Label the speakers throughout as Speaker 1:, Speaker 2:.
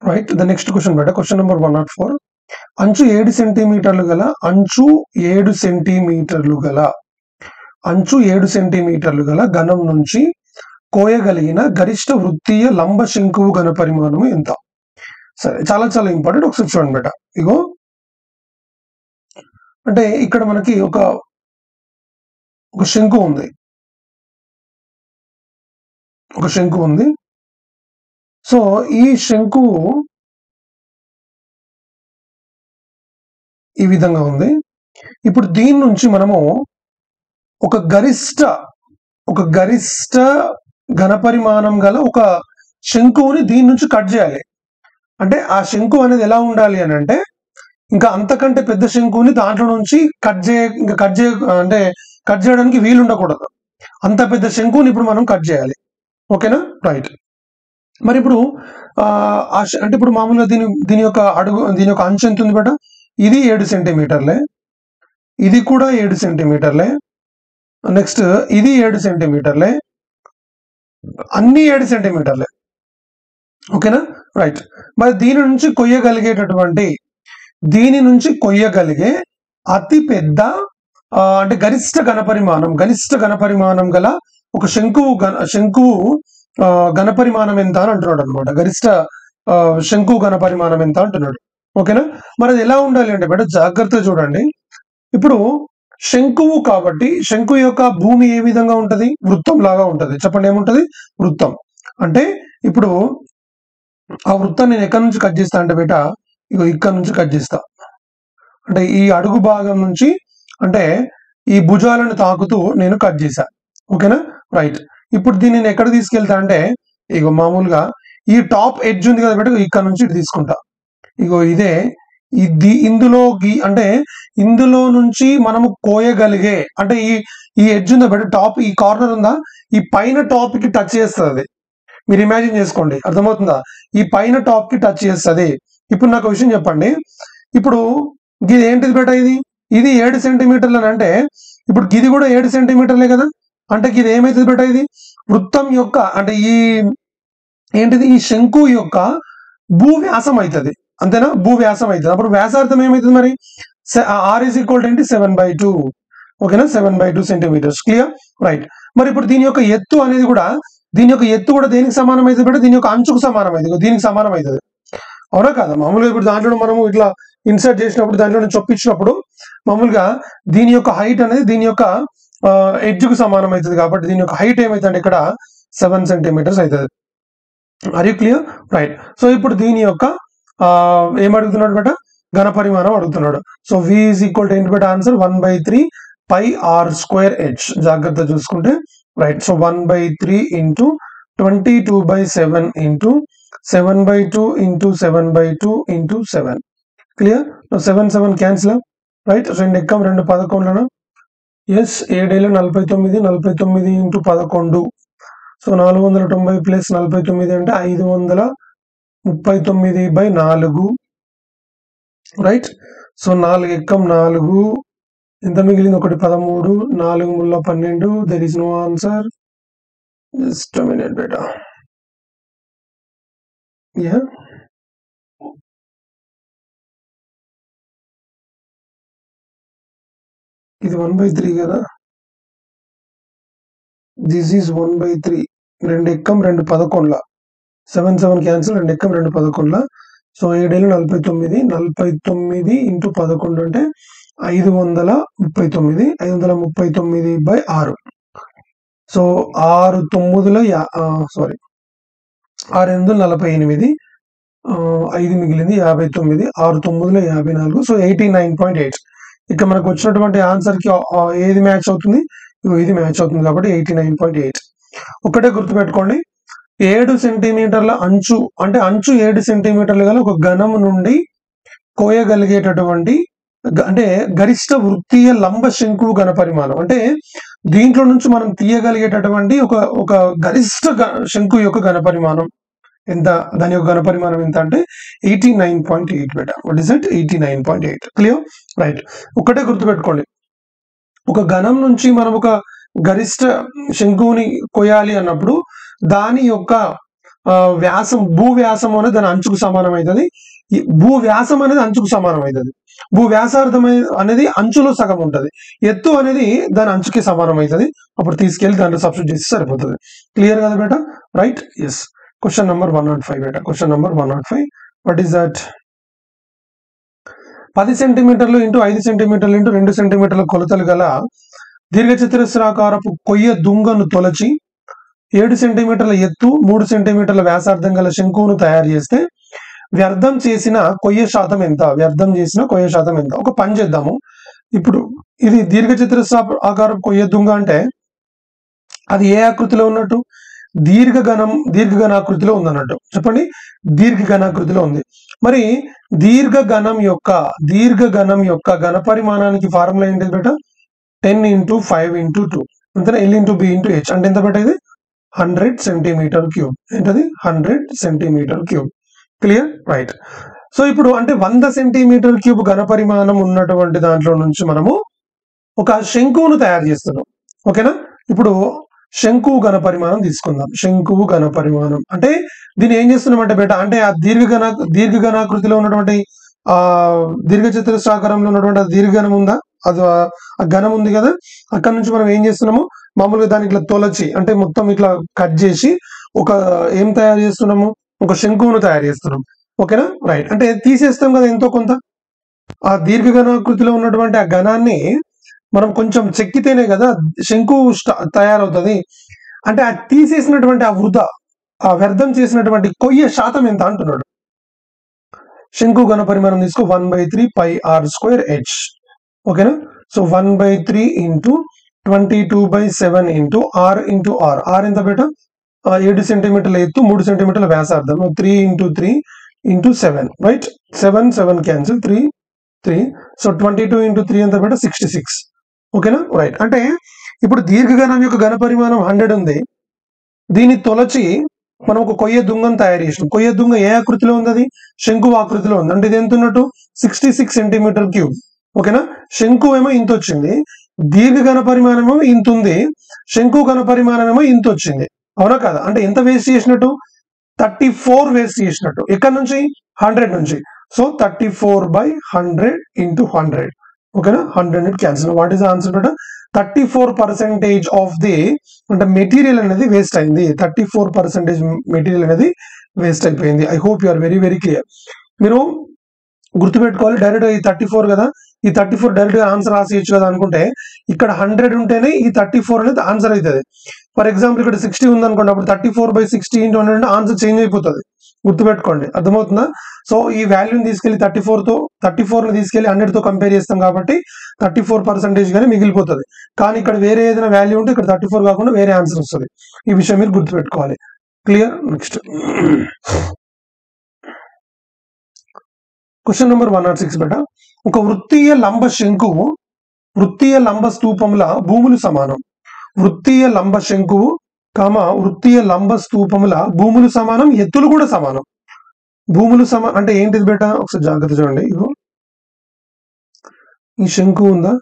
Speaker 1: Right. The next question బేట, question number 104. అంచు 7 సెంటీమీటర్లు గల అంచు 7 సెంటీమీటర్లు గల ఘనం నుంచి కోయగలిగిన గరిష్ట వృత్తీయ లంబ శంకువు ఘన పరిమాణం ఎంత? సరే, చాలా చాలా ఇంపార్టెంట్. ఒకసారి చూడండి బేట. ఇగో అంటే ఇక్కడ మనకి ఒక శంకు ఉంది. సో ఈ శంకువు ఈ విధంగా ఉంది. ఇప్పుడు దీని నుంచి మనము ఒక గరిష్ట ఘన పరిమాణం గల ఒక శంకువుని దీని నుంచి కట్ చేయాలి. అంటే ఆ శంకు అనేది ఎలా ఉండాలి అని అంటే, ఇంకా అంతకంటే పెద్ద శంకువుని దాంట్లో నుంచి కట్ చేయడానికి వీలు ఉండకూడదు. అంత పెద్ద శంకువుని ఇప్పుడు మనం కట్ చేయాలి. ఓకేనా? రైట్. మరి ఇప్పుడు అంటే ఇప్పుడు మామూలుగా దీని యొక్క అంచు ఎంత ఉంది బేట? ఇది 7 సెంటీమీటర్లే, ఇది కూడా 7 సెంటీమీటర్లే, నెక్స్ట్ ఇది 7 సెంటీమీటర్లే, అన్ని 7 సెంటీమీటర్లే. ఓకేనా? రైట్. మరి దీని నుంచి కొయ్యగలిగే అతి పెద్ద అంటే గరిష్ట ఘన పరిమాణం గల ఒక శంకువు ఘన పరిమాణం ఎంత అని అంటున్నాడు అనమాట. గరిష్ట శంకువు ఘన పరిమాణం ఎంత అంటున్నాడు. ఓకేనా? మరి అది ఎలా ఉండాలి అంటే బేట, జాగ్రత్తగా చూడండి. ఇప్పుడు శంకువు కాబట్టి శంకు యొక్క భూమి ఏ విధంగా ఉంటది? వృత్తం లాగా ఉంటది. చెప్పండి, ఏముంటది? వృత్తం. అంటే ఇప్పుడు ఆ వృత్తాన్ని నేను ఎక్కడి నుంచి కట్ చేస్తా అంటే బేట, ఇగో ఇక్కడ నుంచి కట్ చేస్తా. అంటే ఈ అడుగు భాగం నుంచి, అంటే ఈ భుజాలను తాకుతూ నేను కట్ చేశా. ఓకేనా? రైట్. ఇప్పుడు దీన్ని నేను ఎక్కడ తీసుకెళ్తా అంటే, ఇగో మామూలుగా ఈ టాప్ ఎడ్జ్ ఉంది కదా బేట, ఇక్కడ నుంచి ఇటు తీసుకుంటా. ఇగో ఇదే ఇందులో నుంచి మనము కోయగలిగే, అంటే ఈ ఎడ్జ్ ఉందా బేట, టాప్ ఈ కార్నర్ ఉందా, ఈ పైన టాప్ కి టచ్ చేస్తుంది. మీరు ఇమాజిన్ చేసుకోండి, అర్థమవుతుందా? ఈ పైన టాప్ కి టచ్ చేస్తుంది. ఇప్పుడు నాకు విషయం చెప్పండి. ఇప్పుడు ఇది ఏంటిది బేట? ఇది 7 సెంటీమీటర్లు అంటే ఇప్పుడు ఇది కూడా 7 సెంటీమీటర్లే కదా. అంటే ఇది ఏమైతుంది బేట? ఇది వృత్తం యొక్క, అంటే ఈ శంకు యొక్క భూవ్యాసం అవుతుంది. అంతేనా? భూవ్యాసం అవుతుంది. అప్పుడు వ్యాసార్థం ఏమవుతుంది మరి? R is equal to 7/2. ఓకేనా? 7/2 సెంటీమీటర్స్. క్లియర్? రైట్. మరి ఇప్పుడు దీని యొక్క ఎత్తు కూడా దేనికి సమానం అవుతుంది బేట? దీని యొక్క అంచుకు సమానం అవుతుంది. దీనికి సమానం అవుతుంది. అవునా కదా? మామూలుగా ఇప్పుడు దాంట్లో మనము ఇట్లా ఇన్సర్ట్ చేసినప్పుడు, దాంట్లో చొప్పించినప్పుడు మామూలుగా దీని యొక్క హైట్ అనేది దీని యొక్క ఎడ్జ్ కు సమానం అవుతుంది. కాబట్టి దీని యొక్క హైట్ ఏమైతుంది ఇక్కడ? 7 సెంటీమీటర్స్ అవుతుంది. Are you clear? Right. So ఇప్పుడు దీని యొక్క ఏమడుగుతున్నాడు బేట? ఘన పరిమాణం అడుగుతున్నాడు. So V is equal to ఏంటి బేట? Answer 1/3 pi r²h. జాగ్రత్త చూసుకుంటే. Right. So 1/3 into 22/7 into 7/2 into 7/2 into 7. Clear? 7 cancel. Right. 2 ఎక్కం 2 11. ఎస్. 7 49, 49 into 11. సో 490 ప్లస్ 49 అంటే 539/4. రైట్. సో 4 ఎక్కం 4, ఎంత మిగిలింది? 1 13, 4 ముళ్ళ 12. There is no answer. Just a minute బేటా. యా, ఇది 1/3 కదా. This is 1/3. 2 ఎక్కం 2 11. 7 క్యాన్సిల్. 2 ఎక్కం 2 11. సో 7 49, 49 into 11 అంటే 539. 539/6. సో 6 9 48. 5 మిగిలింది 59. 6 9 54. సో 89.8. ఇక్కడ మనకు వచ్చినటువంటి ఆన్సర్ కి ఏది మ్యాచ్ అవుతుంది? ఇది మ్యాచ్ అవుతుంది. కాబట్టి 89.8. ఒకటే గుర్తుపెట్టుకోండి, 7 సెంటీమీటర్ల అంచు, అంటే అంచు 7 సెంటీమీటర్లు గల ఒక ఘనం నుండి కోయగలిగేటటువంటి, అంటే గరిష్ట వృత్తీయ లంబ శంకువు ఘన పరిమాణం. అంటే దీంట్లో నుంచి మనం తీయగలిగేటటువంటి ఒక గరిష్ట శంకు యొక్క ఘన పరిమాణం ఎంత? దాని యొక్క ఘన పరిమాణం ఎంత అంటే 89.8 బేట. What is it? 89.8. Clear? Right. ఒకటే గుర్తుపెట్టుకోండి, ఒక ఘనం నుంచి మనం ఒక గరిష్ట శంకువుని కొయ్యాలి అన్నప్పుడు దాని యొక్క వ్యాసం భూ వ్యాసం అనేది దాని అంచుకు సమానం అవుతుంది. ఈ భూ వ్యాసం అనేది అంచుకు సమానం అవుతుంది. భూ వ్యాసార్థం అనేది అంచులో సగం ఉంటుంది. ఎత్తు అనేది దాని అంచుకి సమానం అవుతుంది. అప్పుడు తీసుకెళ్లి దాంట్లో సబ్స్టిట్యూట్ చేసి సరిపోతుంది. క్లియర్ కదా బేటా? రైట్. ఎస్. క్వశ్చన్ నెంబర్ 105 బేటా. Question number 105. What is that? 10 సెంటీమీటర్లు ఇంటూ 5 సెంటీమీటర్లు ఇంటూ 2 సెంటీమీటర్ల కొలతలు గల దీర్ఘచతురస్రాకారపు కొయ్య దుంగను తొలచి 7 సెంటీమీటర్ల ఎత్తు 3 సెంటీమీటర్ల వ్యాసార్థం గల శంకువును తయారు చేస్తే వ్యర్థం చేసిన కొయ్య శాతం ఎంత? వ్యర్థం చేసిన కొయ్య శాతం ఎంత? ఒక పని చేద్దాము. ఇప్పుడు ఇది దీర్ఘచతురస్రాకారపు కొయ్య దుంగ అంటే అది ఏ ఆకృతిలో ఉన్నట్టు? దీర్ఘఘనాకృతిలో ఉందన్నట్టు. చెప్పండి. దీర్ఘఘనాకృతిలో ఉంది. మరి దీర్ఘఘనం యొక్క ఘన పరిమాణానికి ఫార్ములా ఏంటి బేట? 10 × 5 × 2 అంతేనా? L × B × H అంటే ఎంత బేట? ఇది 100 సెంటీమీటర్ క్యూబ్. ఏంటది? 100 centimeter cube. Clear? Right. So ఇప్పుడు అంటే 100 సెంటీమీటర్ క్యూబ్ ఘన పరిమాణం ఉన్నటువంటి దాంట్లో నుంచి మనము ఒక శంకువును తయారు చేస్తున్నాం. ఓకేనా? ఇప్పుడు శంకువు ఘన పరిమాణం తీసుకుందాం. శంకువు ఘన పరిమాణం అంటే దీన్ని ఏం చేస్తున్నాం అంటే బేట, అంటే ఆ దీర్ఘఘనాకృతిలో ఉన్నటువంటి దీర్ఘచతురస్రాకారంలో ఉన్నటువంటి దీర్ఘఘనం ఉందా? అది ఆ ఘనం ఉంది కదా, అక్కడ నుంచి మనం ఏం చేస్తున్నాము, మామూలుగా దాన్ని ఇట్లా తొలచి అంటే మొత్తం ఇట్లా కట్ చేసి ఒక ఏం తయారు చేస్తున్నాము? ఒక శంకువును తయారు చేస్తున్నాం. ఓకేనా? రైట్. అంటే తీసేస్తాం కదా ఎంతో కొంత. ఆ దీర్ఘఘనాకృతిలో ఉన్నటువంటి ఆ ఘనాన్ని మనం కొంచెం చెక్కితేనే కదా శంకువు తయారవుతుంది. అంటే ఆ తీసేసినటువంటి ఆ వృధా, ఆ వ్యర్థం చేసినటువంటి కొయ్య శాతం ఎంత అంటున్నాడు. శంకు ఘన పరిమాణం తీసుకో 1/3 πr²h. ఓకేనా? So 1/3 × 22/7 × r × r. r ఎంత బేట? 7 సెంటీమీటర్ల ఎత్తు 3 సెంటీమీటర్ల వ్యాసార్థం. 3 × 3 × 7. రైట్. 7 క్యాన్సిల్, 3. సో 22 × 3 ఎంత బేట? 66. ఓకేనా? రైట్. అంటే ఇప్పుడు దీర్ఘఘనం యొక్క ఘన పరిమాణం 100 ఉంది. దీన్ని తొలచి మనం ఒక కొయ్య దుంగను తయారు చేసినాం. కొయ్య దుంగ ఏ ఆకృతిలో ఉంది? అది శంకు ఆకృతిలో ఉంది. అంటే ఇది ఎంత ఉన్నట్టు? 66 సెంటీమీటర్ క్యూబ్. ఓకేనా? శంకు ఏమో ఇంత వచ్చింది, దీర్ఘ ఘన పరిమాణం ఏమో ఇంత ఉంది, శంకు ఘన పరిమాణం ఏమో ఇంత వచ్చింది. అవునా కదా? అంటే ఎంత వేస్ట్ చేసినట్టు? 34 వేస్ట్ చేసినట్టు. ఎక్కడి నుంచి? 100 నుంచి. సో 34/100 × 100. ఓకేనా? 100 క్యాన్సిల్. వాట్ ఈస్ ఆన్సర్ బేట? 34% ఆఫ్ ది అంటే మెటీరియల్ అనేది వేస్ట్ అయింది. 34% మెటీరియల్ అనేది వేస్ట్ అయిపోయింది. I hope you are very very clear. మీరు గుర్తుపెట్టుకోవాలి. డైరెక్ట్ ఈ 34 కదా, ఈ 34 డైరెక్ట్ గా ఆన్సర్ రాసేయచ్చు కదా అనుకుంటే ఇక్కడ 100 ఉంటేనే ఈ 34 అనేది ఆన్సర్ అవుతుంది. ఫర్ ఎగ్జాంపుల్ ఇక్కడ 60 ఉంది అనుకోండి, అప్పుడు 34/60 × 100 ఆన్సర్ చేంజ్ అయిపోతుంది. గుర్తుపెట్టుకోండి. అర్థమవుతుందా? సో ఈ వాల్యూని తీసుకెళ్లి 34ని తీసుకెళ్లి 100తో కంపేర్ చేస్తాం కాబట్టి 34% గానే మిగిలిపోతుంది. కానీ ఇక్కడ వేరే ఏదైనా వాల్యూ ఉంటే ఇక్కడ 34 కాకుండా వేరే ఆన్సర్ వస్తుంది. ఈ విషయం మీరు గుర్తుపెట్టుకోవాలి. క్లియర్? నెక్స్ట్ క్వశ్చన్ నెంబర్ 106 బేట. ఒక వృత్తీయ లంబ శంకువు వృత్తీయ లంబ స్తూపముల భూములు సమానం. వృత్తీయ లంబ శంకువు వృత్తీయ లంబ స్తూపముల భూములు సమానం, ఎత్తులు కూడా సమానం. భూములు సమానం అంటే ఏంటిది బేట? ఒకసారి జాగ్రత్త చూడండి. ఇగో ఈ శంకు ఉందా,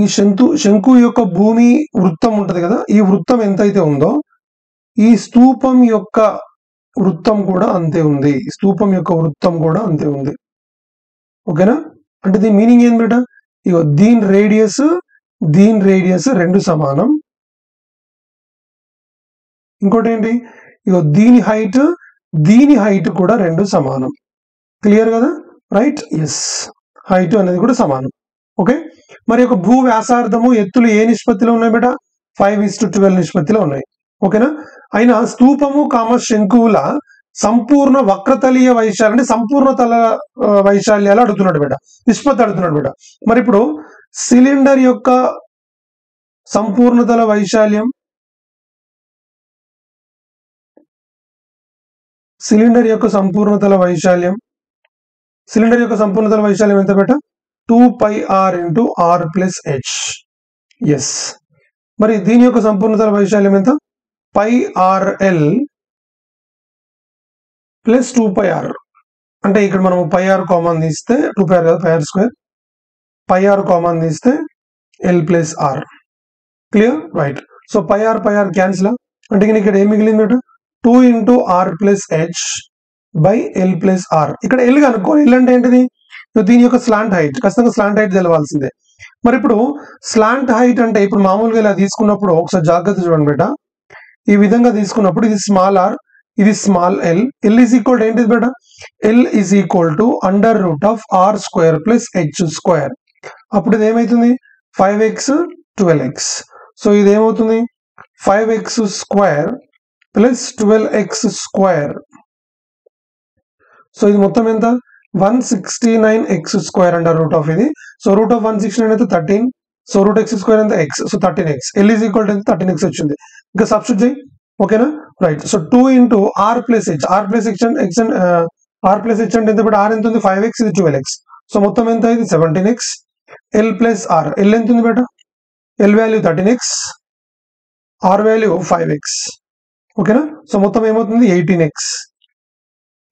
Speaker 1: ఈ శంకు యొక్క భూమి వృత్తం ఉంటది కదా, ఈ వృత్తం ఎంతైతే ఉందో ఈ స్తూపం యొక్క వృత్తం కూడా అంతే ఉంది. స్తూపం యొక్క వృత్తం కూడా అంతే ఉంది. ఓకేనా? అంటే దీని మీనింగ్ ఏంది బేట? ఇగో దీని రేడియస్ రెండు సమానం. ఇంకోటి ఏంటి? ఇగో దీని హైట్ కూడా రెండు సమానం. క్లియర్ కదా? రైట్. ఎస్. హైట్ అనేది కూడా సమానం. ఓకే. మరి ఒక భూ వ్యాసార్థము ఎత్తులు ఏ నిష్పత్తిలో ఉన్నాయి బేట? 5:12 నిష్పత్తిలో ఉన్నాయి. ఓకేనా? అయినా స్తూపము శంకువుల సంపూర్ణ వక్రతలీయ వైశాల్యం అంటే సంపూర్ణ తల వైశాల్యాలు అడుగుతున్నాడు బేట, నిష్పత్తి అడుగుతున్నాడు బేట. మరి ఇప్పుడు సిలిండర్ యొక్క సంపూర్ణతల వైశాల్యం సిలిండర్ యొక్క సంపూర్ణతల వైశాల్యం ఎంత బేట? 2πr × r + h. ఎస్. మరి దీని యొక్క సంపూర్ణతల వైశాల్యం ఎంత? πrl + 2πr. అంటే ఇక్కడ మనం πr కామన్ తీస్తే 2πr కాదు, πr². πr కామన్ తీస్తే l + r. Clear? Right. So πr cancel. అంటే ఇక్కడ ఏం మిగిలింది బేట? 2 into r plus h by l plus r. ఇక్కడ l కనుక్కోవాలి. l అంటే ఏంటిది? దీని యొక్క స్లాంట్ హైట్, ఖచ్చితంగా స్లాంట్ హైట్ తెలవాల్సిందే. మరి ఇప్పుడు స్లాంట్ హైట్ అంటే ఇప్పుడు మామూలుగా ఇలా తీసుకున్నప్పుడు ఒకసారి జాగ్రత్త చూడండి బేట. ఈ విధంగా తీసుకున్నప్పుడు ఇది స్మాల్ r, ఇది small l. l is equal to ఏంటిది బేట? l is equal to under root of r square plus h square. అప్పుడు ఇది ఏమవుతుంది? 5x 12x. సో ఇది ఏమవుతుంది? 5x square plus 12x square. So ఇది మొత్తం ఎంత? 169x square under root of ఇది. సో రూట్ ఆఫ్ 169 అయితే 13. సో రూట్ x స్క్వేర్ ఎంత? x. So 13x. l is equal to 13x వచ్చింది. ఇంకా సబ్స్టిట్యూట్ చేయి. ఓకేనా? Right. So 2 into r plus h. r plus h అంటే ఎంత? బట్ r ఎంత ఉంది? 5x, ఇది 12x. సో మొత్తం ఎంత? ఇది 17x. l plus r. l ఎంత ఉంది బేట? l value 13x, r value 5x. ఓకేనా? సో మొత్తం ఏమవుతుంది?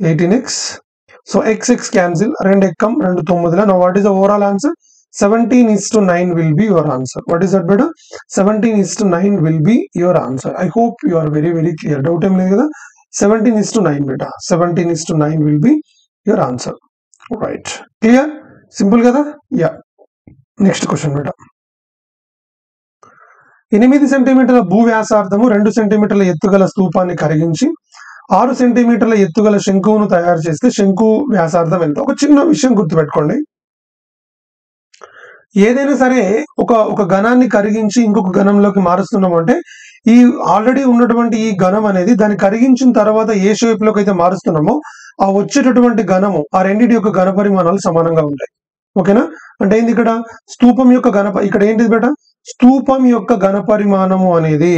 Speaker 1: 18x. సో x క్యాన్సిల్, 2 ఎక్కం 2 9. Now what is the overall answer? 17:9 will be your answer. What is that beta? 17:9 will be your answer. I hope you are very clear. Doubt em ledhu kada? 17:9 beta. 17:9 will be your answer. Right. Clear? Simple kada? Yeah. Next question beta. 8 సెంటీమీటర్ల భూ వ్యాసార్థము 2 సెంటీమీటర్ల ఎత్తుగల స్తూపాన్ని కరిగించి 6 సెంటీమీటర్ల ఎత్తుగల శంకువును తయారు చేస్తే శంకు వ్యాసార్థం ఎంత? ఒక చిన్న విషయం గుర్తుపెట్టుకోండి. ఏదైనా సరే ఒక ఘనాన్ని కరిగించి ఇంకొక ఘనంలోకి మారుస్తున్నాం అంటే ఈ ఆల్రెడీ ఉన్నటువంటి ఈ ఘనం అనేది దాన్ని కరిగించిన తర్వాత ఏ షేప్ లోకి అయితే మారుస్తున్నామో ఆ వచ్చేటటువంటి ఘనము, ఆ రెండింటి యొక్క ఘన పరిమాణాలు సమానంగా ఉంటాయి. ఓకేనా? అంటే ఏంది ఇక్కడ? స్తూపం యొక్క ఇక్కడ ఏంటిది బేట? స్తూపం యొక్క ఘన పరిమాణము అనేది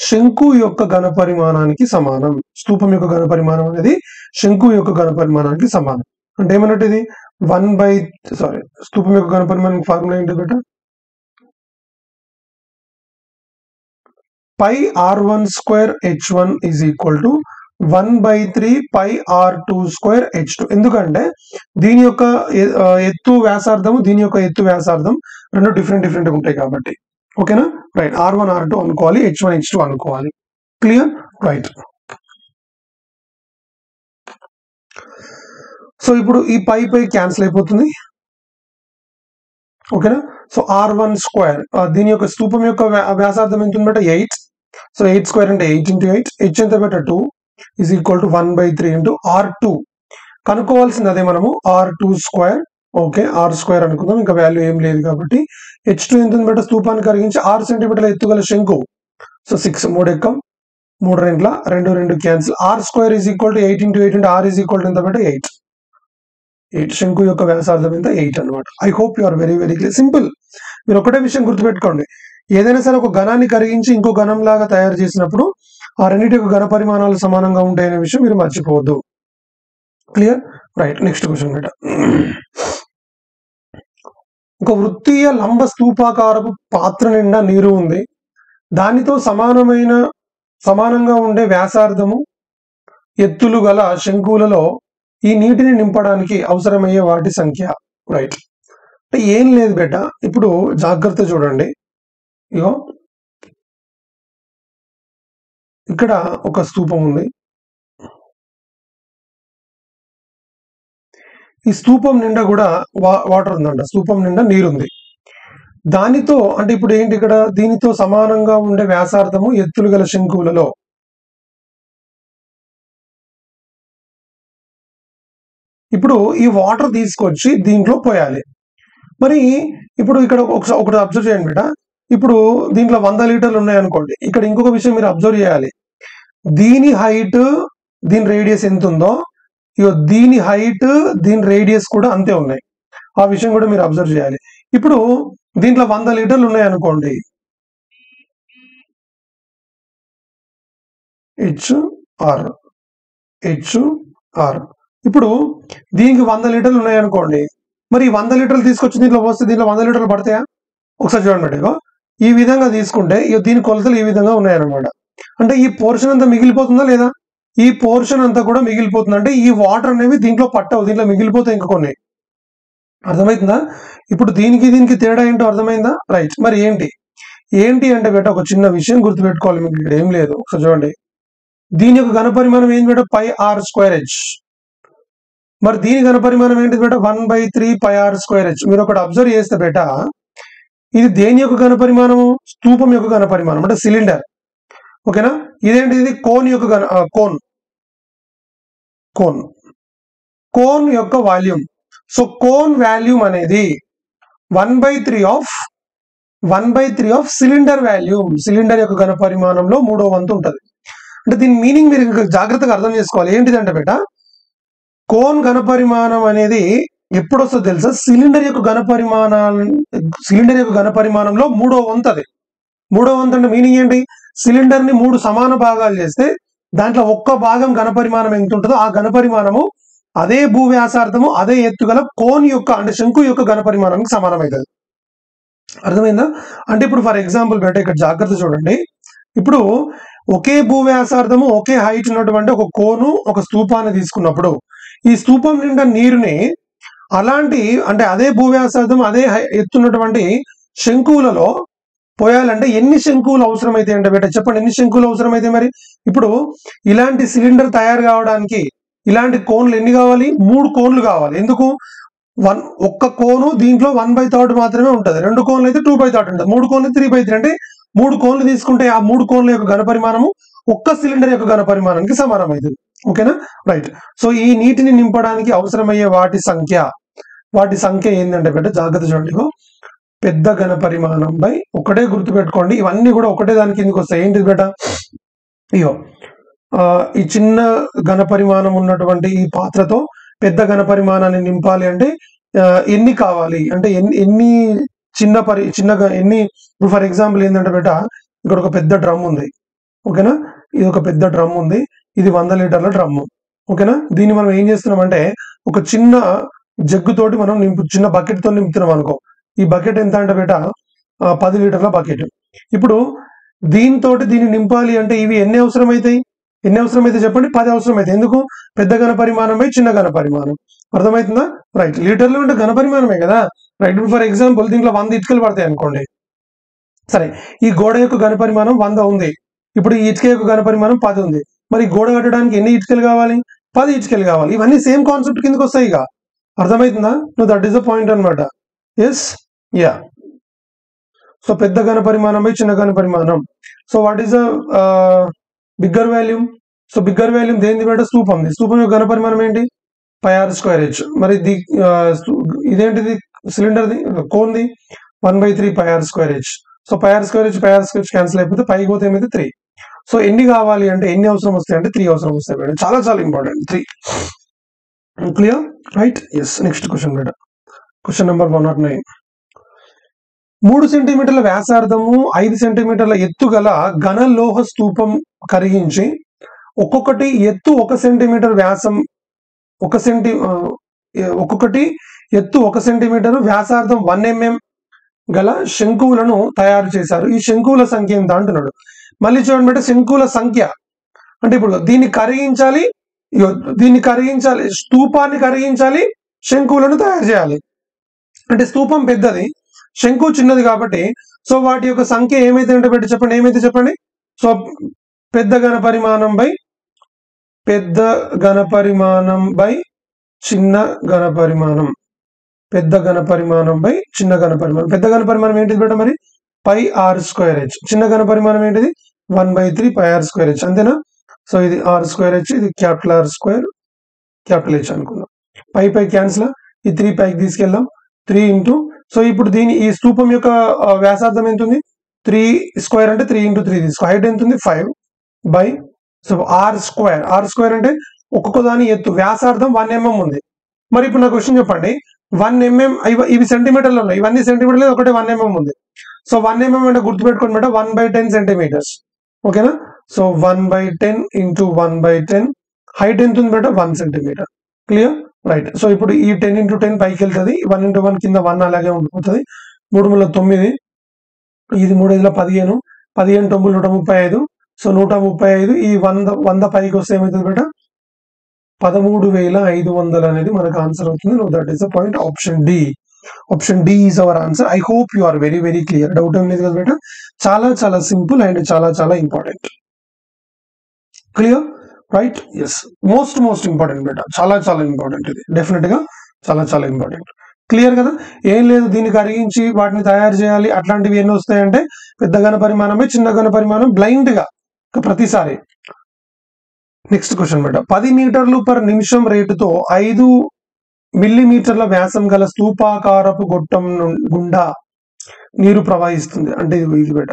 Speaker 1: శంకు యొక్క ఘన పరిమాణానికి సమానం. స్తూపం యొక్క ఘన పరిమాణం అనేది శంకు యొక్క ఘన పరిమాణానికి సమానం. అంటే ఏమన్నట్టు? ఇది స్తూపం యొక్క ఘన పరిమాణానికి ఫార్ములా ఏంటి బేట? Pi r1 square h1 is equal to 1/3 pi r2 square h2. ఎందుకంటే దీని యొక్క ఎత్తు వ్యాసార్థము, దీని యొక్క ఎత్తు వ్యాసార్థం రెండు డిఫరెంట్ ఉంటాయి కాబట్టి. ఓకేనా? రైట్. r1 r2 అనుకోవాలి, h1 h2 అనుకోవాలి. క్లియర్? రైట్. సో ఇప్పుడు ఈ పై క్యాన్సిల్ అయిపోతుంది. ఓకేనా? సో r1 స్క్వేర్, దీని యొక్క స్తూపం యొక్క వ్యాసార్థం ఎంత ఉంది బేట? 8. సో 8 స్క్వేర్ అంటే 8 into 8. h ఎంత బేట? 2 is equal to 1/3 into r2. కనుక్కోవాల్సింది అదే మనము, r2 square. Okay, r square అనుకుందాం, ఇంకా వాల్యూ ఏం లేదు కాబట్టి. h2 ఎంత ఉంది బేట? స్తూపాన్ని కరిగించి 6 సెంటీమీటర్ల ఎత్తుగల శంకు. సో 6, 3 ఎక్కం 3 రెండ్ల 2 cancel. r square is equal to 8 into 8 అంటే r ఈజ్ ఈక్వల్ టు ఎంత బేట? 8. శంకు యొక్క వ్యాసార్థం ఎంత? 8 అనమాట. I hope you are very clear. Simple. మీరు ఒకటే విషయం గుర్తుపెట్టుకోండి, ఏదైనా సరే ఒక ఘనాన్ని కరిగించి ఇంకో ఘనం లాగా తయారు చేసినప్పుడు ఆ రెండింటి యొక్క ఘన పరిమాణాలు సమానంగా ఉంటాయనే విషయం మీరు మర్చిపోవద్దు. క్లియర్? రైట్. నెక్స్ట్ క్వశ్చన్ బేట. ఒక వృత్తీయ లంబ స్తూపాకారపు పాత్ర నిండా నీరు ఉంది. దానితో సమానంగా ఉండే వ్యాసార్థము ఎత్తులు గల శంకువులలో ఈ నీటిని నింపడానికి అవసరమయ్యే వాటి సంఖ్య. రైట్. అంటే ఏం లేదు బేట, ఇప్పుడు జాగ్రత్త చూడండి. ఇగో ఇక్కడ ఒక స్తూపం ఉంది. ఈ స్తూపం నిండా కూడా వాటర్ ఉందంట, స్తూపం నిండా నీరుంది. దానితో అంటే ఇప్పుడు ఏంటి ఇక్కడ? దీనితో సమానంగా ఉండే వ్యాసార్థము ఎత్తులు గల శంకువులలో ఇప్పుడు ఈ వాటర్ తీసుకొచ్చి దీంట్లో పోయాలి. మరి ఇప్పుడు ఇక్కడ ఒకటి అబ్జర్వ్ చేయండి బేట. ఇప్పుడు దీంట్లో 100 లీటర్లు ఉన్నాయనుకోండి. ఇక్కడ ఇంకొక విషయం మీరు అబ్జర్వ్ చేయాలి. దీని హైట్, దీని రేడియస్ ఎంత ఉందో, దీని హైట్, దీని రేడియస్ కూడా అంతే ఉన్నాయి. ఆ విషయం కూడా మీరు అబ్జర్వ్ చేయాలి. ఇప్పుడు దీంట్లో 100 లీటర్లు ఉన్నాయనుకోండి. HR. ఇప్పుడు దీనికి 100 లీటర్లు ఉన్నాయనుకోండి. మరి 100 లీటర్లు తీసుకొచ్చి దీంట్లో పోస్తే దీంట్లో 100 లీటర్లు పడతాయా? ఒకసారి చూడండి. ఈ విధంగా తీసుకుంటే దీని కొలతలు ఈ విధంగా ఉన్నాయన్నమాట. అంటే ఈ పోర్షన్ అంతా మిగిలిపోతుందా లేదా? ఈ పోర్షన్ అంతా కూడా మిగిలిపోతుంది. అంటే ఈ వాటర్ అనేవి దీంట్లో పట్టవు, దీంట్లో మిగిలిపోతాయి ఇంకా కొన్ని. అర్థమవుతుందా? ఇప్పుడు దీనికి తేడా ఏంటో అర్థమైందా? రైట్. మరి ఏంటి? ఏంటి అంటే బేట ఒక చిన్న విషయం గుర్తుపెట్టుకోవాలి, మీకు ఇక్కడ ఏం లేదు. ఒకసారి చూడండి, దీని యొక్క ఘనపరిమాణం ఏంటి బేట, పై ఆర్ స్క్వేర్ హెచ్. మరి దీని ఘనపరిమాణం ఏంటి బేట, 1/3 పై ఆర్ స్క్వేర్ హెచ్. మీరు ఒకటి అబ్జర్వ్ చేస్తే బేట, ఇది దేని యొక్క ఘనపరిమాణము, స్తూపం యొక్క ఘనపరిమాణం అంటే సిలిండర్. ఓకేనా, ఇదేంటి, ఇది కోన్ యొక్క కోన్ యొక్క వాల్యూమ్. సో కోన్ వాల్యూమ్ అనేది 1/3 ఆఫ్ సిలిండర్ వాల్యూమ్. సిలిండర్ యొక్క ఘనపరిమాణంలో 3వ వంతు ఉంటుంది. అంటే దీని మీనింగ్ మీరు ఇంకా జాగ్రత్తగా అర్థం చేసుకోవాలి. ఏంటిదంటే బేట, కోన్ ఘనపరిమాణం అనేది ఎప్పుడు వస్తుందో తెలుసా, సిలిండర్ యొక్క ఘనపరిమాణంలో 3వ వంతు. అది 3వ వంతు అంటే మీనింగ్ ఏంటి, సిలిండర్ ని 3 సమాన భాగాలు చేస్తే దాంట్లో ఒక్క భాగం ఘనపరిమాణం ఎంత ఉంటుందో ఆ ఘనపరిమాణము అదే భూవ్యాసార్థము అదే ఎత్తు గల కోన్ యొక్క అంటే శంకు యొక్క ఘనపరిమాణానికి సమానమవుతుంది. అర్థమైందా? అంటే ఇప్పుడు ఫర్ ఎగ్జాంపుల్ బేట ఇక్కడ జాగ్రత్త చూడండి, ఇప్పుడు ఒకే భూవ్యాసార్థము ఒకే హైట్ ఉన్నటువంటి ఒక కోను ఒక స్తూపాన్ని తీసుకున్నప్పుడు ఈ స్తూపం నిండా నీరుని అలాంటి అంటే అదే భూవ్యాసార్థం అదే ఎత్తున్నటువంటి శంకువులలో పోయాలంటే ఎన్ని శంకువులు అవసరమైతే అంటే బేట చెప్పండి, ఎన్ని శంకువులు అవసరమైతే? మరి ఇప్పుడు ఇలాంటి సిలిండర్ తయారు కావడానికి ఇలాంటి కోన్లు ఎన్ని కావాలి, 3 కోన్లు కావాలి. ఎందుకు, ఒక్క కోను దీంట్లో 1/3 మాత్రమే ఉంటుంది, 2 కోన్లు అయితే 2/3 ఉంటుంది, 3 కోన్లు 3/3. అంటే 3 కోన్లు తీసుకుంటే ఆ 3 కోన్ల యొక్క ఘనపరిమాణము ఒక్క సిలిండర్ యొక్క ఘనపరిమాణానికి సమానమైంది. ఓకేనా, రైట్. సో ఈ నీటిని నింపడానికి అవసరమయ్యే వాటి సంఖ్య ఏంటంటే బేట జాగ్రత్త చూడండి, పెద్ద ఘనపరిమాణం బై ఒకటే గుర్తుపెట్టుకోండి, ఇవన్నీ కూడా ఒకటే దాని కిందకి వస్తాయి. ఏంటిది బేట, ఇయో ఈ చిన్న ఘనపరిమాణం ఉన్నటువంటి ఈ పాత్రతో పెద్ద ఘనపరిమాణాన్ని నింపాలి అంటే ఎన్ని కావాలి అంటే ఎన్ని ఎన్ని ఇప్పుడు ఫర్ ఎగ్జాంపుల్ ఏంటంటే బేట, ఇక్కడ ఒక పెద్ద డ్రమ్ ఉంది. ఓకేనా, ఇది ఒక పెద్ద డ్రమ్ ఉంది, ఇది 100 లీటర్ల డ్రమ్. ఓకేనా, దీన్ని మనం ఏం చేస్తున్నామంటే ఒక చిన్న జగ్గుతోటి మనం చిన్న బకెట్ తో నింపుతున్నాం అనుకో. ఈ బకెట్ ఎంత అంటే బేట 10 లీటర్ల బకెట్. ఇప్పుడు దీన్ని నింపాలి అంటే ఇవి ఎన్ని అవసరమైతే చెప్పండి, 10 అవసరమైతే. ఎందుకు, పెద్ద ఘనపరిమాణం బై చిన్న ఘనపరిమాణం. అర్థమవుతుందా? రైట్, లీటర్లు అంటే ఘనపరిమాణమే కదా. రైట్, ఇప్పుడు ఫర్ ఎగ్జాంపుల్ దీంట్లో 100 ఇటుకలు పడతాయి అనుకోండి. సరే, ఈ గోడ యొక్క ఘనపరిమాణం 100 ఉంది. ఇప్పుడు ఈ ఇటుక యొక్క ఘనపరిమాణం 10 ఉంది. మరి గోడ కట్టడానికి ఎన్ని ఇటుకలు కావాలి, 10 ఇటుకలు కావాలి. ఇవన్నీ సేమ్ కాన్సెప్ట్ కిందకి వస్తాయి. ఇక అర్థమవుతుందా? దట్ ఈస్ ద పాయింట్ అనమాట. Yes, ya. సో పెద్ద ఘనపరిమాణం బై చిన్న ఘనపరిమాణం. So what is the bigger volume? So bigger volume దేనిది బేట, స్తూపం యొక్క ఘనపరిమాణం ఏంటి, పై ఆర్ స్క్వేర్ హెచ్. మరి ఇదేంటిది, సిలిండర్ది కోన్ది 1/3 pi R square H. So pi R square H cancel అయిపోతే పైకి పోతే ఏమైతే 3. సో ఎన్ని కావాలి అంటే ఎన్ని అవసరం వస్తాయి అంటే 3 అవసరం వస్తాయి మేడం. చాలా చాలా important 3. Clear, right? Yes. Next question madam, question number 109. 3 సెంటీమీటర్ల వ్యాసార్థము 5 సెంటీమీటర్ల ఎత్తు గల ఘన లోహ స్తూపం కరిగించి ఒక్కొక్కటి ఎత్తు 1 సెంటీమీటర్ వ్యాసం ఒక్కొక్కటి ఎత్తు 1 సెంటీమీటర్ వ్యాసార్థం 1 mm గల శంకువులను తయారు చేశారు. ఈ శంకువుల సంఖ్య ఎంత అంటున్నాడు. మళ్ళీ చూడండి బట్టి శంకువుల సంఖ్య అంటే ఇప్పుడు దీన్ని కరిగించాలి, స్తూపాన్ని కరిగించాలి, శంకువులను తయారు చేయాలి. అంటే స్తూపం పెద్దది, శంకు చిన్నది కాబట్టి సో వాటి యొక్క సంఖ్య ఏమైతే అంటే బట్టి చెప్పండి, ఏమైతే చెప్పండి. సో పెద్ద ఘనపరిమాణం బై చిన్న ఘనపరిమాణం. పెద్ద ఘనపరిమాణం బై చిన్న ఘనపరిమాణం. పెద్ద ఘనపరిమాణం ఏంటిది బేట మరి, పై ఆర్ స్క్వేర్ హెచ్. చిన్న ఘనపరిమాణం ఏంటిది, 1/3 పై ఆర్ స్క్వేర్ హెచ్. అంతేనా? సో ఇది ఆర్ స్క్వేర్ హెచ్, ఇది capital R square capital H అనుకుందాం. పై క్యాన్సిల్, ఈ 3 పైకి తీసుకెళ్దాం. 3 ఇంటూ, సో ఇప్పుడు ఈ స్తూపం యొక్క వ్యాసార్థం ఎంత ఉంది, 3 స్క్వేర్ అంటే 3 ఇంటూ 3 తీసుకో. హైట్ ఎంత ఉంది, 5 బై సో ఆర్ స్క్వేర్ అంటే ఒక్కొక్క దాని ఎత్తు వ్యాసార్థం 1 mm ఉంది. మరి ఇప్పుడు నా క్వశ్చన్ చెప్పండి, 1 mm ఇవి సెంటీమీటర్లు ఉన్నాయి, ఇవన్నీ సెంటీమీటర్లు, ఒకటే 1 mm ఉంది. సో 1 mm అంటే గుర్తుపెట్టుకోండి మేడం 1/10 సెంటీమీటర్స్. ఓకేనా? సో 1/10 ఇంటూ 1/10 హైట్ ఎంత ఉంది madam, 1 centimeter. Clear, right. So ఇప్పుడు ఈ 10 ఇంటూ 10 పైకి వెళ్తుంది, 1 ఇంటూ 1 కింద 1 అలాగే ఉండిపోతుంది. 3 × 9, ఇది 3 × 15, 15 × 9 135. సో 135, ఈ 100 పైకి వస్తే ఏమవుతుంది బేట, 13,500 అనేది మనకు ఆన్సర్ అవుతుంది. That is the point, option d. Option d is our answer. I hope you are very very clear. Doubt ఏం లేదు కదా బేట. చాలా చాలా సింపుల్ అండ్ చాలా చాలా important. Clear right? Yes, most important బేట. చాలా చాలా ఇంపార్టెంట్ ఇది, డెఫినెట్ గా చాలా చాలా ఇంపార్టెంట్. క్లియర్ కదా? ఏం లేదు, దీన్ని కరిగించి వాటిని తయారు చేయాలి అట్లాంటివి ఎన్ని వస్తాయంటే పెద్ద ఘన పరిమాణమే, చిన్న ఘన పరిమాణం బ్లైండ్ గా ప్రతిసారి. నెక్స్ట్ క్వశ్చన్ బేట. 10 మీటర్లు పర్ నిమిషం రేటుతో 5 మిల్లీమీటర్ల వ్యాసం గల స్తూపాకారపు గొట్టం గుండా నీరు ప్రవహిస్తుంది అంటే ఇది బేట.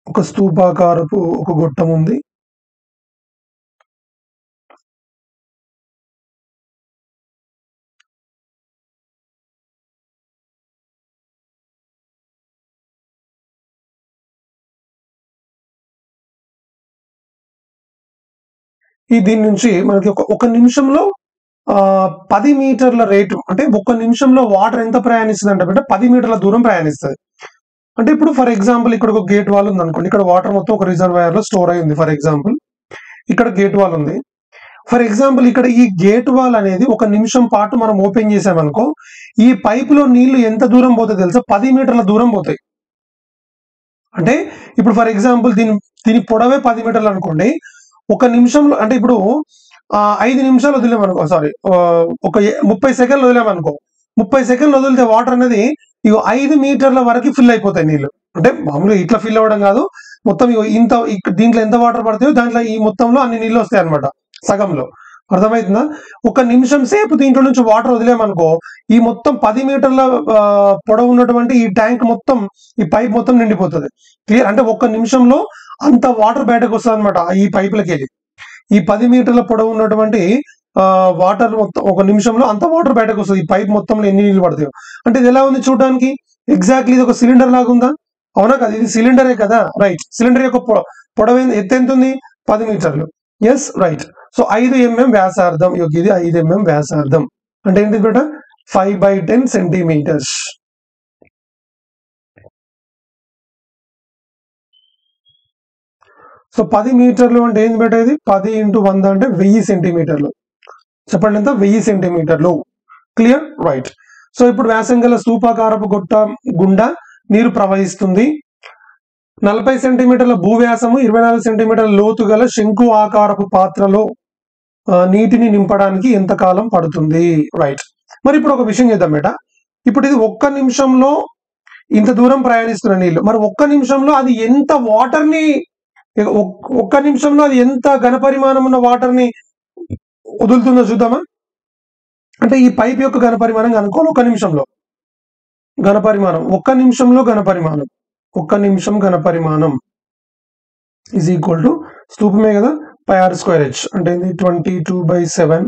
Speaker 1: ఒక స్తూపాకారపు ఒక గొట్టం ఉంది. దీని నుంచి మనకి ఒక నిమిషంలో 10 మీటర్ల రేటు అంటే ఒక నిమిషంలో వాటర్ ఎంత ప్రయాణిస్తుంది అంటే 10 మీటర్ల దూరం ప్రయాణిస్తుంది. అంటే ఇప్పుడు ఫర్ ఎగ్జాంపుల్ ఇక్కడ ఒక గేట్ వాల్ ఉంది అనుకోండి. ఇక్కడ వాటర్ మొత్తం ఒక రిజర్వాయర్ లో స్టోర్ అయి ఉంది. ఫర్ ఎగ్జాంపుల్ ఇక్కడ గేట్ వాల్ ఉంది. ఫర్ ఎగ్జాంపుల్ ఇక్కడ ఈ గేట్ వాల్ అనేది ఒక నిమిషం పాటు మనం ఓపెన్ చేసామనుకో, ఈ పైప్ లో నీళ్లు ఎంత దూరం పోతాయి తెలుసా? 10 మీటర్ల దూరం పోతాయి. అంటే ఇప్పుడు ఫర్ ఎగ్జాంపుల్ దీని పొడవే 10 మీటర్లు అనుకోండి. ఒక నిమిషంలో అంటే ఇప్పుడు 5 నిమిషాలు వదిలేమనుకో, సారీ ఒక 30 సెకండ్లు వదిలేమనుకో, 30 సెకండ్లు వదిలితే వాటర్ అనేది 5 మీటర్ల వరకు ఫిల్ అయిపోతాయి నీళ్లు. అంటే మామూలుగా ఇట్లా ఫిల్ అవ్వడం కాదు, మొత్తం ఇంత దీంట్లో ఎంత వాటర్ పడతాయో దాంట్లో ఈ మొత్తంలో అన్ని నీళ్లు వస్తాయి అనమాట, సగంలో. అర్థమవుతుందా? ఒక నిమిషం సేపు దీంట్లో నుంచి వాటర్ వదిలేమనుకో, ఈ మొత్తం 10 మీటర్ల పొడవు ఉన్నటువంటి ఈ ట్యాంక్ మొత్తం, ఈ పైప్ మొత్తం నిండిపోతుంది. క్లియర్? అంటే ఒక్క నిమిషంలో అంత వాటర్ బయటకు వస్తుంది అనమాట ఈ పైపులకి వెళ్ళి. ఈ 10 మీటర్ల పొడవు ఉన్నటువంటి వాటర్ మొత్తం ఒక నిమిషంలో అంత వాటర్ బయటకు వస్తుంది. ఈ పైప్ మొత్తంలో ఎన్ని నీళ్ళు పడతాయో. అంటే ఇది ఎలా ఉంది చూడడానికి? ఎగ్జాక్ట్లీ ఇది ఒక సిలిండర్ లాగా ఉందా? అవునా కదా? ఇది సిలిండరే కదా, రైట్? సిలిండర్ యొక్క పొడవు ఎత్తు ఎంత ఉంది? 10 మీటర్లు. Yes, right. సో 5 mm వ్యాసార్థం. ఇది 5 mm వ్యాసార్థం అంటే ఏంటి బేట? 5/10 సెంటీమీటర్స్. సో 10 మీటర్లు అంటే ఏంది బేట? ఇది 10 × 100 అంటే 1000 సెంటీమీటర్లు. చెప్పండి ఎంత? 1000 సెంటీమీటర్లు. క్లియర్? రైట్. సో ఇప్పుడు వ్యాసం గల స్తూపాకారపు గొట్టం గుండా నీరు ప్రవహిస్తుంది. 40 సెంటీమీటర్ల భూవ్యాసము, 24 సెంటీమీటర్ల లోతు గల శంకు ఆకారపు పాత్రలో నీటిని నింపడానికి ఎంత కాలం పడుతుంది? రైట్. మరి ఇప్పుడు ఒక విషయం చేద్దాం బేట. ఇప్పుడు ఇది ఒక్క నిమిషంలో ఇంత దూరం ప్రయాణిస్తున్న నీళ్లు. మరి ఒక్క నిమిషంలో అది ఎంత వాటర్ ని, ఒక్క నిమిషంలో అది ఎంత ఘనపరిమాణం ఉన్న వాటర్ ని వదులుతుందో చూద్దామా? అంటే ఈ పైప్ యొక్క ఘనపరిమాణం కనుక్కోవాలి. ఒక్క నిమిషంలో ఘనపరిమాణం, ఒక్క నిమిషంలో ఘనపరిమాణం, ఒక్క నిమిషం ఘనపరిమాణం ఈజ్ ఈక్వల్ టు స్తూపమే కదా, πr²h అంటే 22/7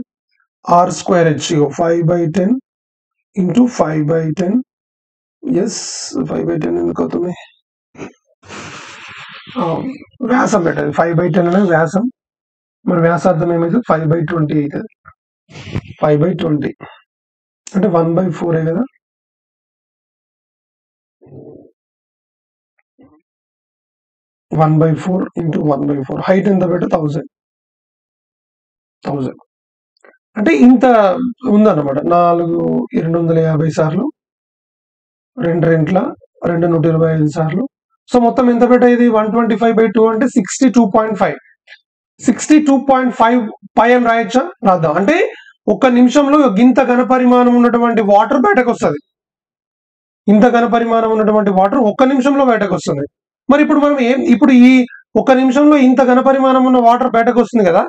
Speaker 1: r²h 5/10 × 5/10. ఎస్, 5/10 ఎందుకు అవుతుంది? వ్యాసం పెట్టండి. 5/10 అనేది వ్యాసం. మరి వ్యాసార్థం ఏమైతే 5/20 అవుతుంది. 5/20 అంటే 1/4 కదా. × 1/4 హైట్ ఎంత పెట్ట? 1000 అంటే ఇంత ఉందన్నమాట. 250 సార్లు 2 రెంట్ల 125 సార్లు. సో మొత్తం ఎంత పెట్ట? ఇది 125/2 అంటే 62.5. 62.5 పై అని రాయొచ్చా? రాద్దాం. అంటే ఒక్క నిమిషంలో ఇంత ఘనపరిమాణం ఉన్నటువంటి వాటర్ బయటకు వస్తుంది. ఇంత ఘనపరిమాణం ఉన్నటువంటి వాటర్ ఒక్క నిమిషంలో బయటకు వస్తుంది. మరి ఇప్పుడు మనం ఇప్పుడు ఈ ఒక్క నిమిషంలో ఇంత ఘనపరిమాణం ఉన్న వాటర్ బయటకు వస్తుంది కదా.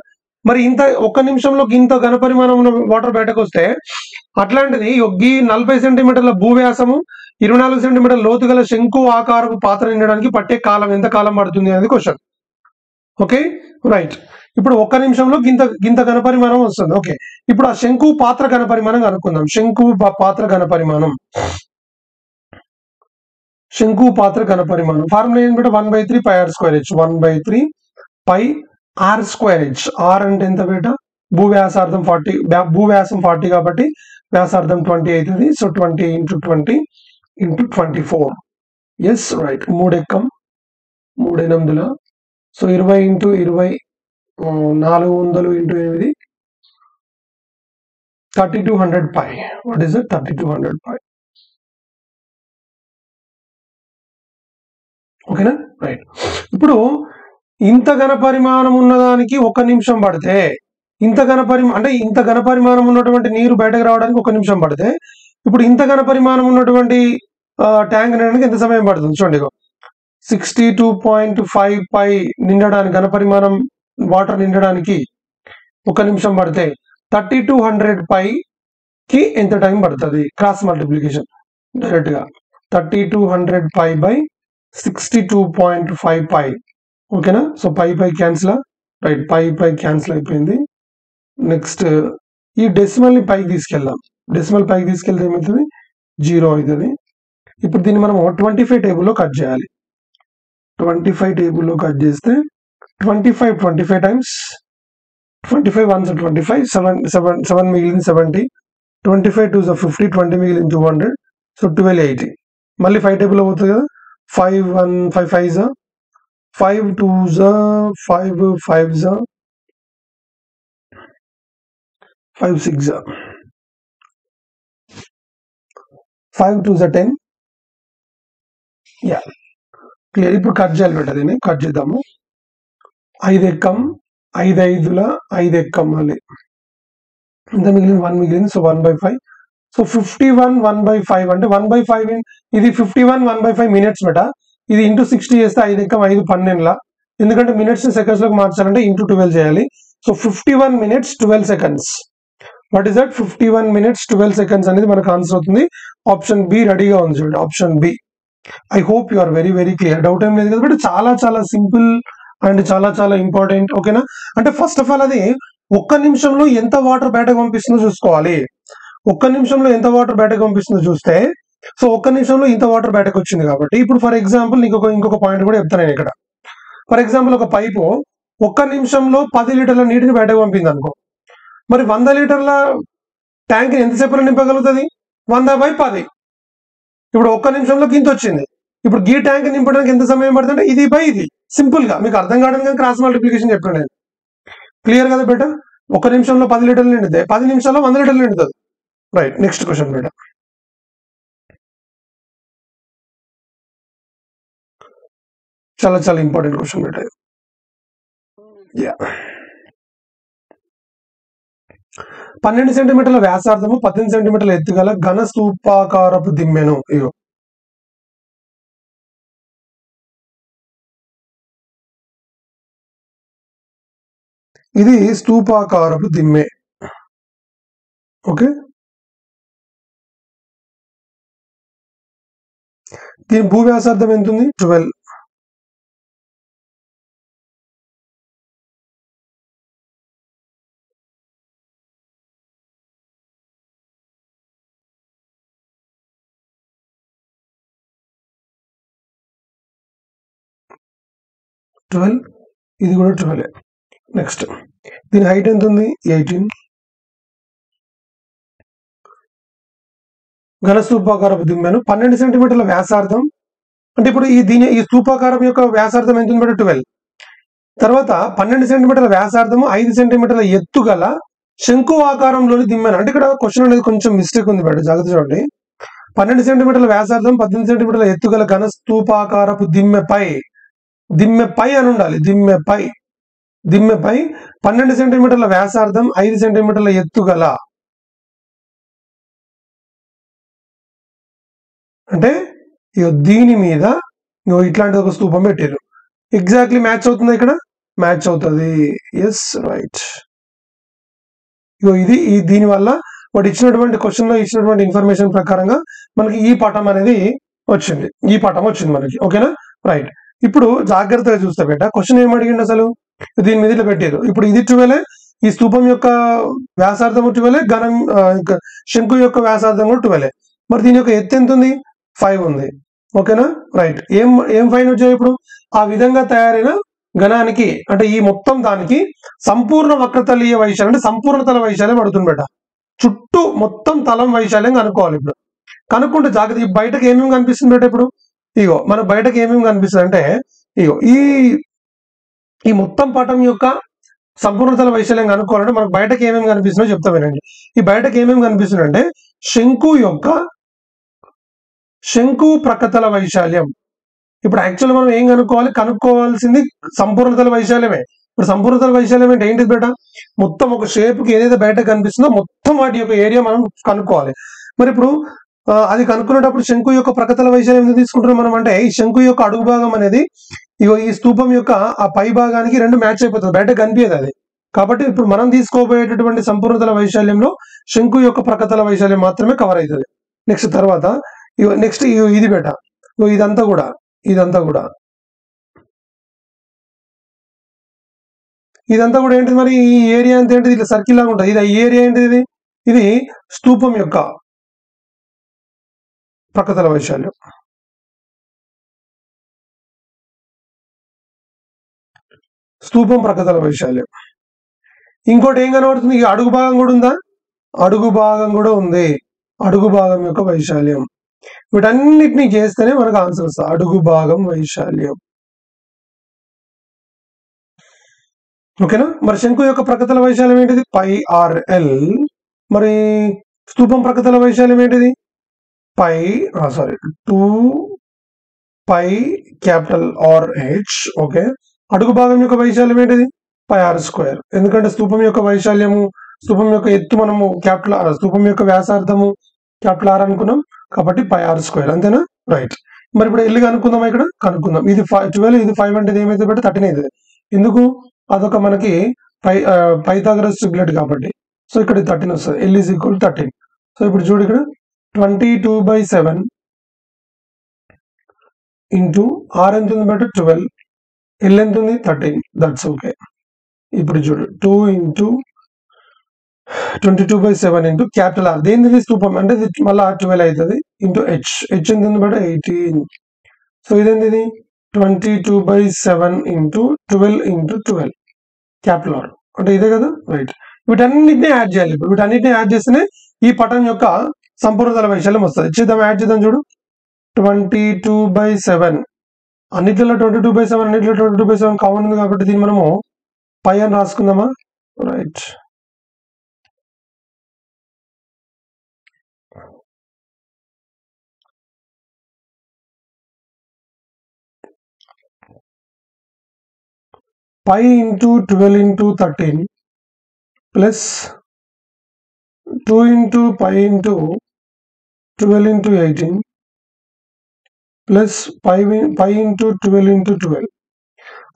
Speaker 1: మరి ఇంత ఒక్క నిమిషంలో ఇంత ఘనపరిమాణం ఉన్న వాటర్ బయటకు వస్తే అట్లాంటిది ఈ 40 సెంటీమీటర్ల భూవ్యాసము, 24 సెంటీమీటర్ల లోతు గల శంకు ఆకారపు పాత్ర నిండడానికి పట్టే కాలం ఎంత కాలం పడుతుంది అనేది క్వశ్చన్. Okay, right. ఇప్పుడు ఒక్క నిమిషంలో గింత ఘనపరిమాణం వస్తుంది. ఓకే, ఇప్పుడు ఆ శంకు పాత్ర ఘనపరిమాణం కనుక్కుందాం. శంకు పాత్ర ఘనపరిమాణం, శంకు పాత్ర ఘనపరిమాణం ఫార్ములా ఏంటి? 1/3 πr²h, 1/3 πr²h. r అంటే ఎంత బేట? భూవ్యాసార్థం 40, భూవ్యాసం 40 కాబట్టి వ్యాసార్థం 20 అవుతుంది. సో 20 × 20 × 24. Yes, right. 3 ఎక్కం 3 8. So 20 × 20 400 × 8 3200 pi. What is it? 3200 pi. ఓకేనా, రైట్. ఇప్పుడు ఇంత ఘన పరిమాణం ఉన్నదానికి 1 నిమిషం పడితే, ఇంత ఘన పరిమాణం ఉన్నటువంటి నీరు బయటకు రావడానికి 1 నిమిషం పడితే, ఇప్పుడు ఇంత ఘన పరిమాణం ఉన్నటువంటి ట్యాంక్ నిండడానికి ఎంత సమయం పడుతుంది చూడండి. 62.5 పై నిండడానికి, ఘన పరిమాణం వాటర్ నిండడానికి 1 నిమిషం పడితే 3200 పైకి ఎంత టైం పడుతుంది? క్రాస్ మల్టిప్లికేషన్ డైరెక్ట్ గా 3200 పై బై 62.5 పై. ఓకేనా, so pi cancel, right, pi cancel అయిపోయింది. నెక్స్ట్ ఈ డెసిమల్ ని పైకి తీసుకెళ్దాం. డెసిమల్ పైకి తీసుకెళ్తే ఏమవుతుంది? 0 అవుతుంది. ఇప్పుడు దీన్ని మనం 25 టేబుల్లో కట్ చేయాలి. 25 టేబుల్లో కట్ చేస్తే 25 టైమ్స్ 25 1 25, 7 మిగిలింది 70, 25 2 50, 20 మిగిలింది 200, సో 1280. మళ్ళీ 5 టేబుల్లో పోతుంది కదా. 5 1 5 5 5 2 5 5 5 6 5 2 10. Yeah, clear. ఇప్పుడు కట్ చేయాలి బెటర్, దీన్ని కట్ చేద్దాము. 5 ఎక్కం, 5 5ల 5 ఎక్కం, మళ్ళీ ఇంత మిగిలింది 1 మిగిలింది, సో 1/5. సో 51 1/5 అంటే 1/5 ఇది 51 1/5 మినిట్స్ బెట. ఇది ఇంటూ 60 చేస్తే 5 ఎక్కం 5 12ల, ఎందుకంటే మినిట్స్ సెకండ్స్ లోకి మార్చాలంటే ఇంటూ 12 చేయాలి. So 51 minutes 12 seconds. What is that? 51 minutes 12 seconds అనేది మనకు ఆన్సర్ అవుతుంది. ఆప్షన్ బి రెడీగా ఉంది చూడండి, option B. I hope you are very very clear. Doubt ఏం లేదు కదా, బట్ చాలా సింపుల్ అండ్ చాలా ఇంపార్టెంట్. ఓకేనా, అంటే ఫస్ట్ ఆఫ్ ఆల్ అది 1 నిమిషంలో ఎంత వాటర్ బయటకు పంపిస్తుందో చూసుకోవాలి. 1 నిమిషంలో ఎంత వాటర్ బయటకు పంపిస్తుందో చూస్తే, సో 1 నిమిషంలో ఇంత వాటర్ బయటకు వచ్చింది కాబట్టి, ఇప్పుడు ఫర్ ఎగ్జాంపుల్ నీకు ఇంకొక పాయింట్ కూడా చెప్తాను నేను ఇక్కడ. ఫర్ ఎగ్జాంపుల్ ఒక పైపు 1 నిమిషంలో 10 లీటర్ల నీటిని బయటకు పంపింది అనుకో, మరి 100 లీటర్ల ట్యాంక్ ఎంతసేపు నింపగలుగుతుంది? 100/10. ఇప్పుడు 1 నిమిషంలో ఇంత వచ్చింది. ఇప్పుడు ఈ ట్యాంక్ నింపడానికి ఎంత సమయం పడుతుంటే ఇది బై ఇది. సింపుల్ గా మీకు అర్థం కావడానికి క్రాస్ మల్టిప్లికేషన్ చెప్పాను నేను. క్లియర్ కదా బేటా? 1 నిమిషంలో 10 లీటర్లు నిండితే 10 నిమిషాల్లో 100 లీటర్లు నిండుతుంది. రైట్, నెక్స్ట్ క్వశ్చన్ బేటా. చాలా ఇంపార్టెంట్ క్వశ్చన్ బేటా. యా, 12 సెంటీమీటర్ల వ్యాసార్థము 18 సెంటీమీటర్ల ఎత్తుగల ఘన స్తూపాకారపు దిమ్మెను. ఇగో ఇది స్తూపాకారపు దిమ్మె. ఓకే, దీని భూ వ్యాసార్థం ఎంత ఉంది? 12. ఇది కూడా 12. నెక్స్ట్ దీని హైట్ ఎంత ఉంది? 18. ఘన స్తూపాకారపు దిమ్మెను 12 సెంటీమీటర్ల వ్యాసార్థం అంటే ఇప్పుడు ఈ స్తూపాకారం యొక్క వ్యాసార్థం ఎంత ఉంది? 12. తర్వాత 12 సెంటీమీటర్ల వ్యాసార్థము 5 సెంటీమీటర్ల ఎత్తు గల శంకు ఆకారంలోని దిమ్మెను. అంటే ఇక్కడ క్వశ్చన్ అనేది కొంచెం మిస్టేక్ ఉంది బయట, జాగ్రత్త చూడండి. 12 సెంటీమీటర్ల వ్యాసార్థం 18 సెంటీమీటర్ల ఎత్తుగల ఘన స్తూపాకారపు దిమ్మెపై అని ఉండాలి. దిమ్మెపై 12 సెంటీమీటర్ల వ్యాసార్థం 5 సెంటీమీటర్ల ఎత్తుగల, అంటే దీని మీద ఇట్లాంటి ఒక స్తూపం పెట్టారు. ఎగ్జాక్ట్లీ మ్యాచ్ అవుతుంది, ఇక్కడ మ్యాచ్ అవుతుంది. Yes, right. ఇది దీని వల్ల వాడు ఇచ్చినటువంటి క్వశ్చన్ లో ఇచ్చినటువంటి ఇన్ఫర్మేషన్ ప్రకారంగా మనకి ఈ పటం అనేది వచ్చింది. మనకి. ఓకేనా, రైట్. ఇప్పుడు జాగ్రత్తగా చూస్తే బేట క్వశ్చన్ ఏం అడిగింది అసలు? దీని మీద ఇట్లా పెట్టారు. ఇప్పుడు ఇది 12, ఈ స్తూపం యొక్క వ్యాసార్థం 12, ఘనం శంకు యొక్క వ్యాసార్థం కూడా 12. మరి దీని యొక్క ఎత్తు ఎంత ఉంది? 5 ఉంది. ఓకేనా, రైట్. ఏం ఫైన్ వచ్చాయి ఇప్పుడు? ఆ విధంగా తయారైన ఘనానికి అంటే ఈ మొత్తం దానికి సంపూర్ణ వక్రతలీయ వైశాల్యం అంటే సంపూర్ణ తల వైశాల్యం పడుతుంది బేట. చుట్టూ మొత్తం తలం వైశాల్యం కనుక్కోవాలి. ఇప్పుడు కనుక్కుంటే జాగ్రత్త. బయటకు ఏమేమి కనిపిస్తుంది బేట? ఇప్పుడు ఇగో మన బయటకు ఏమేమి కనిపిస్తుంది అంటే, ఇగో ఈ మొత్తం పటం యొక్క సంపూర్ణతల వైశాల్యం కనుక్కోవాలంటే మనకు బయటకు ఏమేమి కనిపిస్తుందో చెప్తా వినండి. ఈ బయటకు ఏమేమి కనిపిస్తుందంటే శంకు ప్రకతల వైశాల్యం. ఇప్పుడు యాక్చువల్ మనం ఏం కనుక్కోవాల్సింది సంపూర్ణతల వైశాల్యమే. ఇప్పుడు సంపూర్ణతల వైశాల్యం అంటే ఏంటిది బేట? మొత్తం ఒక షేప్ కి ఏదైతే బయట కనిపిస్తుందో మొత్తం వాటి యొక్క ఏరియా మనం కనుక్కోవాలి. మరి ఇప్పుడు అది కనుక్కునేటప్పుడు శంకు యొక్క ప్రకతల వైశాల్యం ఎందుకు తీసుకుంటున్నాం మనం అంటే, ఈ శంకు యొక్క అడుగు భాగం అనేది ఈ స్తూపం యొక్క ఆ పై భాగానికి రెండు మ్యాచ్ అయిపోతుంది, బయట కనిపించదు అది. కాబట్టి ఇప్పుడు మనం తీసుకోబోయేటటువంటి సంపూర్ణతల వైశాల్యంలో శంకు యొక్క ప్రకతల వైశాల్యం మాత్రమే కవర్ అవుతుంది. నెక్స్ట్ తర్వాత నెక్స్ట్ ఇది బేట, ఇదంతా కూడా ఏంటిది మరి? ఈ ఏరియా అంతా ఏంటిది? ఇట్లా సర్కిల్ లాగా ఉంటుంది. ఈ ఏరియా ఏంటిది? ఇది స్తూపం యొక్క ప్రకతల వైశాల్యం. స్తూపం ప్రకతల వైశాల్యం. ఇంకోటి ఏం కనబడుతుంది? ఈ అడుగు భాగం కూడా ఉందా? అడుగు భాగం కూడా ఉంది. అడుగు భాగం యొక్క వైశాల్యం. వీటన్నిటిని చేస్తేనే మనకు ఆన్సర్ వస్తుంది. అడుగు భాగం వైశాల్యం. ఓకేనా? మరి శంకు యొక్క ప్రకతల వైశాల్యం ఏంటిది? πRL. మరి స్తూపం ప్రకతల వైశాల్యం ఏంటిది? 2πRh. ఓకే. అడుగు భాగం యొక్క వైశాల్యం ఏంటిది? πr². ఎందుకంటే స్తూపం యొక్క వైశాల్యము, స్తూపం యొక్క ఎత్తు మనము స్తూపం యొక్క వ్యాసార్థము R అనుకున్నాం కాబట్టి πr². అంతేనా? రైట్. మరి ఇప్పుడు ఎల్లు కనుక్కుందాం. ఇక్కడ కనుక్కుందాం. ఇది 12, ఇది 5 అంటే ఏమైతే బట్టి 13 అవుతుంది. ఎందుకు? అదొక మనకి పైథాగరస్ ట్రిప్లెట్ కాబట్టి. సో ఇక్కడ 13 వస్తుంది. L = 13. సో ఇప్పుడు చూడు, ఇక్కడ 22/7 ఇంటూ R ఎంత ఉంది బట్టి 12, L ఎంత ఉంది 13. That's okay. ఇప్పుడు చూడు 2 ఇంటూ 22/7 ఇంటూ R. దేనిది? స్తూపం అంటే మళ్ళీ 12 అవుతుంది ఇంటూ H ఎంత ఉంది బట్టి 18. సో ఇదేంటిది? 22/7 ఇంటూ 12 ఇంటూ 12 R అంటే ఇదే కదా. రైట్. వీటన్నిటిని యాడ్ చేయాలి. ఇప్పుడు వీటన్నిటిని యాడ్ చేస్తేనే ఈ పటం యొక్క సంపూర్ణతల వైశాల్యం వస్తుంది. యాడ్ చేద్దాం. చూడు 22/7 అన్నిట్లో 22/7 అన్నిట్లో 22/7 కామన్ ఉంది కాబట్టి దీన్ని మనము π అని రాసుకుందామా? Right. π into 12 into 13 plus 2 into π into 12 into 18 plus π into 12 into 12.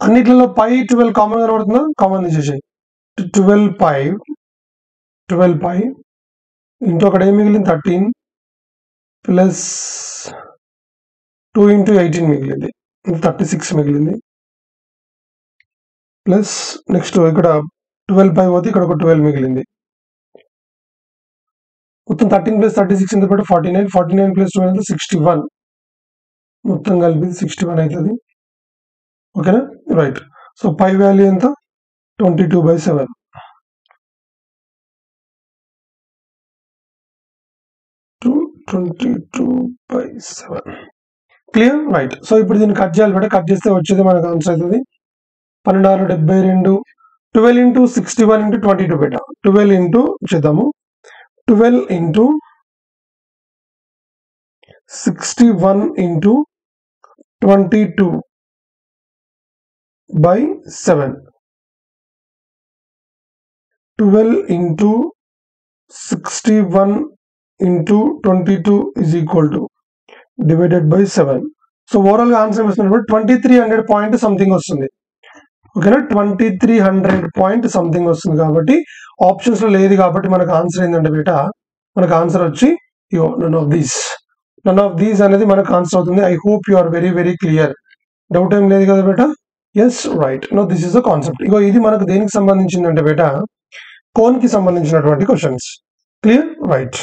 Speaker 1: అన్నిట్లలో π 12 కామన్ కనబడుతుందా? కామన్ తీసేసాయి. 12π ఇంటూ అక్కడ ఏం మిగిలింది? 13 ప్లస్ 2 ఇంటూ 18 మిగిలింది, 36 మిగిలింది. ప్లస్ నెక్స్ట్ ఇక్కడ 12π పోతే ఇక్కడ ఒక 12 మిగిలింది. మొత్తం 13 ప్లస్ 36 ఎంత బట్టి 49. 49 ప్లస్ 12 61. మొత్తం కలిపి 61 అవుతుంది. ఓకేనా? రైట్. సో π వాల్యూ ఎంత? 22/7. to 22/7. క్లియర్? రైట్. సో ఇప్పుడు దీన్ని కట్ చేయాలి బట్టి, కట్ చేస్తే వచ్చేది మనకు ఆన్సర్ అవుతుంది 12/72. 12 ఇంటూ 61 ఇంటూ 22 బేట. 12 ఇంటూ చేద్దాము. 12 into 61 into 22/7. 12 into 61 into 22 is equal to divided by 7. So overall గా ఆన్సర్ వస్తున్నప్పుడు 2300 పాయింట్ సంథింగ్ వస్తుంది. ఓకేనా? 2300 పాయింట్ సంథింగ్ వస్తుంది కాబట్టి ఆప్షన్స్ లో లేదు కాబట్టి మనకు ఆన్సర్ ఏంటంటే బేట, మనకు ఆన్సర్ వచ్చి నన్ ఆఫ్ దీస్ అనేది మనకు ఆన్సర్ అవుతుంది. I hope you are very very clear. Doubt ఏం లేదు కదా బేట? Yes, right. No this is the concept. ఇది మనకు దేనికి సంబంధించిందంటే బేట, కోన్ కి సంబంధించినటువంటి క్వశ్చన్స్. క్లియర్? రైట్.